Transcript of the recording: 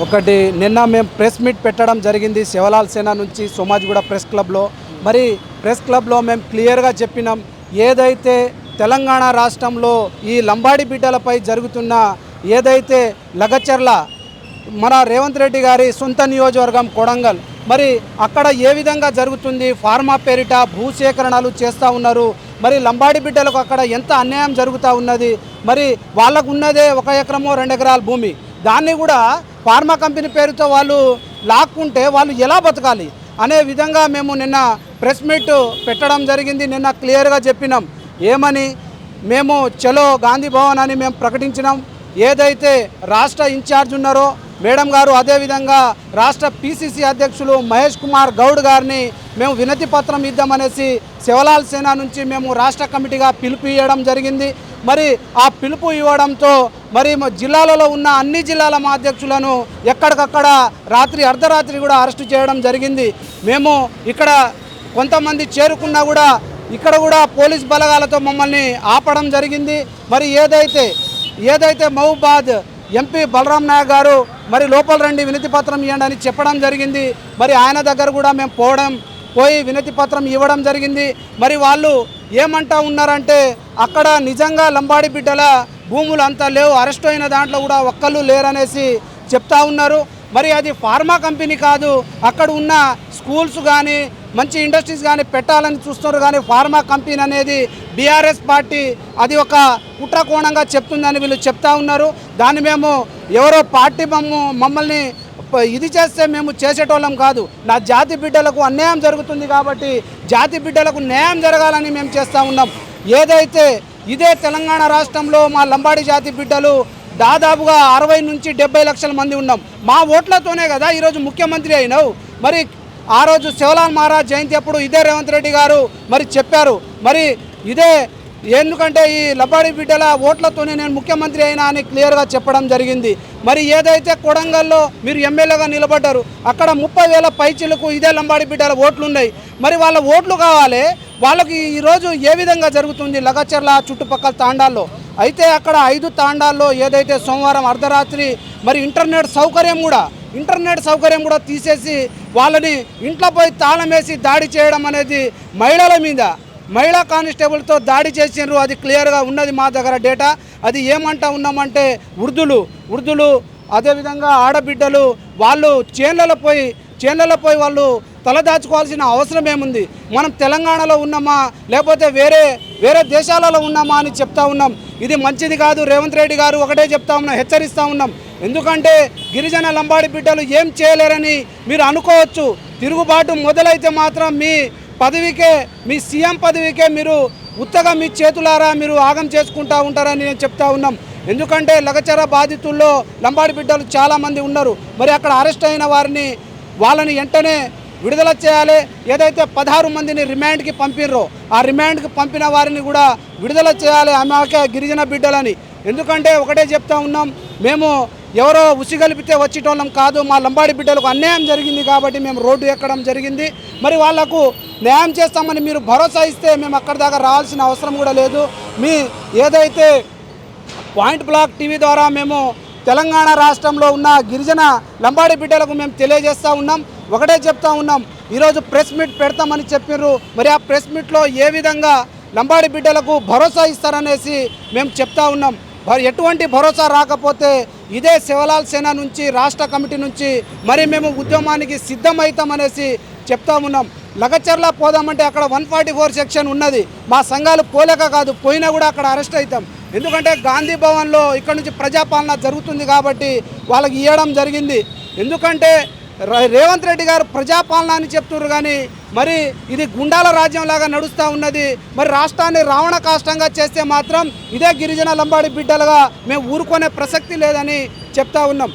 ఒకటి నిన్న మేము ప్రెస్ మీట్ పెట్టడం జరిగింది శివలాల్ సేన నుంచి సోమాజిగూడ ప్రెస్ క్లబ్లో. మరి ప్రెస్ క్లబ్లో మేము క్లియర్గా చెప్పినాం, ఏదైతే తెలంగాణ రాష్ట్రంలో ఈ లంబాడి బిడ్డలపై జరుగుతున్న ఏదైతే లగచర్ల మన రేవంత్ రెడ్డి గారి సొంత నియోజకవర్గం కొడంగల్, మరి అక్కడ ఏ విధంగా జరుగుతుంది, ఫార్మా పేరిట భూసేకరణలు చేస్తూ ఉన్నారు. మరి లంబాడి బిడ్డలకు అక్కడ ఎంత అన్యాయం జరుగుతూ ఉన్నది. మరి వాళ్ళకు ఉన్నదే 1 ఎకరమో 2 ఎకరాల భూమి, దాన్ని కూడా ఫార్మా కంపెనీ పేరుతో వాళ్ళు లాక్కుంటే వాళ్ళు ఎలా బతకాలి అనే విధంగా మేము నిన్న ప్రెస్ మీట్ పెట్టడం జరిగింది. నిన్న క్లియర్గా చెప్పినాం ఏమని, మేము చలో గాంధీ భవన్ అని మేము ప్రకటించినాం. ఏదైతే రాష్ట్ర ఇన్ఛార్జ్ ఉన్నారో మేడం గారు, అదేవిధంగా రాష్ట్ర పిసిసి అధ్యక్షులు మహేష్ కుమార్ గౌడ్ గారిని మేము వినతి పత్రం ఇద్దామనేసి శివలాల్ సేన నుంచి మేము రాష్ట్ర కమిటీగా పిలుపు ఇవ్వడం జరిగింది. మరి ఆ పిలుపు ఇవ్వడంతో మరి జిల్లాలలో ఉన్న అన్ని జిల్లాల మా అధ్యక్షులను ఎక్కడికక్కడ అర్ధరాత్రి కూడా అరెస్టు చేయడం జరిగింది. మేము ఇక్కడ కొంతమంది చేరుకున్నా కూడా ఇక్కడ కూడా పోలీస్ బలగాలతో మమ్మల్ని ఆపడం జరిగింది. మరి ఏదైతే మహబూబాద్ ఎంపీ బలరాం నాయక్ గారు మరి లోపల రండి వినతి పత్రం ఇవ్వండి అని చెప్పడం జరిగింది. మరి ఆయన దగ్గర కూడా మేము పోయి వినతి పత్రం ఇవ్వడం జరిగింది. మరి వాళ్ళు ఏమంటా ఉన్నారంటే, అక్కడ నిజంగా లంబాడి బిడ్డల భూములు అంతా లేవు, అరెస్ట్ అయిన దాంట్లో కూడా ఒక్కళ్ళు లేరనేసి చెప్తా ఉన్నారు. మరి అది ఫార్మా కంపెనీ కాదు, అక్కడ ఉన్న స్కూల్స్ కానీ మంచి ఇండస్ట్రీస్ కానీ పెట్టాలని చూస్తున్నారు. కానీ ఫార్మా కంపెనీ అనేది బీఆర్ఎస్ పార్టీ అది ఒక కుట్ర కోణంగా చెప్తుందని వీళ్ళు చెప్తా ఉన్నారు. దాన్ని మేము ఎవరో పార్టీ మమ్మల్ని ఇది చేస్తే మేము చేసేటోళ్ళం కాదు. నా జాతి బిడ్డలకు అన్యాయం జరుగుతుంది కాబట్టి జాతి బిడ్డలకు న్యాయం జరగాలని మేము చేస్తూ ఉన్నాం. ఏదైతే ఇదే తెలంగాణ రాష్ట్రంలో మా లంబాడి జాతి బిడ్డలు దాదాపుగా 60 నుంచి 70 లక్షల మంది ఉన్నాం. మా ఓట్లతోనే కదా ఈరోజు ముఖ్యమంత్రి అయినావు. మరి ఆ రోజు శివలాల్ మహారాజ్ జయంతి అప్పుడు ఇదే రేవంత్ రెడ్డి గారు మరి చెప్పారు, మరి ఇదే ఎందుకంటే ఈ లంబాడి బిడ్డల ఓట్లతోనే నేను ముఖ్యమంత్రి అయినా అని క్లియర్గా చెప్పడం జరిగింది. మరి ఏదైతే కొడంగల్లో మీరు ఎమ్మెల్యేగా నిలబడ్డారు, అక్కడ 30,000 పైచిలకు ఇదే లంబాడి బిడ్డల ఓట్లు ఉన్నాయి. మరి వాళ్ళ ఓట్లు కావాలి, వాళ్ళకి ఈరోజు ఏ విధంగా జరుగుతుంది లగచర్ల చుట్టుపక్కల తాండాల్లో. అయితే అక్కడ 5 తాండాల్లో ఏదైతే సోమవారం అర్ధరాత్రి మరి ఇంటర్నెట్ సౌకర్యం కూడా తీసేసి వాళ్ళని ఇంట్లో పోయి తాళం వేసి దాడి చేయడం అనేది మహిళా కానిస్టేబుల్తో దాడి చేసినారు. అది క్లియర్గా ఉన్నది మా దగ్గర డేటా. అది ఏమంటా ఉన్నామంటే వృద్ధులు అదేవిధంగా ఆడబిడ్డలు వాళ్ళు చేన్లలో పోయి వాళ్ళు తలదాచుకోవాల్సిన అవసరం ఏముంది? మనం తెలంగాణలో ఉన్నామా లేకపోతే వేరే దేశాలలో ఉన్నామా అని చెప్తా ఉన్నాం. ఇది మంచిది కాదు. రేవంత్ రెడ్డి గారు ఒకటే చెప్తా ఉన్నాం, హెచ్చరిస్తూ ఉన్నాం. ఎందుకంటే గిరిజన లంబాడి బిడ్డలు ఏం చేయలేరని మీరు అనుకోవచ్చు. తిరుగుబాటు మొదలైతే మాత్రం మీ సీఎం పదవికే మీరు ఉత్తగా మీ చేతులారా మీరు ఆగం చేసుకుంటూ ఉంటారని నేను చెప్తా ఉన్నాం. ఎందుకంటే లగచర బాధితుల్లో లంబాడి బిడ్డలు చాలామంది ఉన్నారు. మరి అక్కడ అరెస్ట్ అయిన వాళ్ళని వెంటనే విడుదల చేయాలి. ఏదైతే 16 మందిని రిమాండ్కి పంపిర్రో ఆ రిమాండ్కి పంపిన వారిని కూడా విడుదల చేయాలి, ఆమెకే గిరిజన బిడ్డలని. ఎందుకంటే ఒకటే చెప్తా ఉన్నాం, మేము ఎవరో ఉసిగలిపితే వచ్చేటోళ్ళం కాదు. మా లంబాడి బిడ్డలకు అన్యాయం జరిగింది కాబట్టి మేము రోడ్డు ఎక్కడం జరిగింది. మరి వాళ్లకు న్యాయం చేస్తామని మీరు భరోసా ఇస్తే మేము అక్కడి దాకా రావాల్సిన అవసరం కూడా లేదు. ఏదైతే పాయింట్ బ్లాక్ టీవీ ద్వారా మేము తెలంగాణ రాష్ట్రంలో ఉన్న గిరిజన లంబాడి బిడ్డలకు మేము తెలియజేస్తూ ఉన్నాం. ఒకటే చెప్తా ఉన్నాం, ఈరోజు ప్రెస్ మీట్ పెడతామని చెప్పిర్రు. మరి ఆ ప్రెస్ మీట్లో ఏ విధంగా లంబాడి బిడ్డలకు భరోసా ఇస్తారనేసి మేము చెప్తా ఉన్నాం. ఎటువంటి భరోసా రాకపోతే ఇదే శివలాల్ సేన నుంచి రాష్ట్ర కమిటీ నుంచి మరి మేము ఉద్యమానికి సిద్ధమవుతామనేసి చెప్తా ఉన్నాం. లగచర్ల పోదామంటే అక్కడ 144 సెక్షన్ ఉన్నది. మా సంఘాలు పోలేక కాదు, పోయినా కూడా అక్కడ అరెస్ట్ అవుతాం. ఎందుకంటే గాంధీ భవన్లో ఇక్కడ నుంచి ప్రజాపాలన జరుగుతుంది కాబట్టి వాళ్ళకి ఇవ్వడం జరిగింది. ఎందుకంటే రేవంత్ రెడ్డి గారు ప్రజాపాలన అని చెప్తున్నారు, కానీ మరి ఇది గుండాల రాజ్యంలాగా నడుస్తూ ఉన్నది. మరి రాష్ట్రాన్ని రావణ కాష్టంగా చేస్తే మాత్రం ఇదే గిరిజన లంబాడి బిడ్డలుగా మేము ఊరుకునే ప్రసక్తి లేదని చెప్తా ఉన్నాం.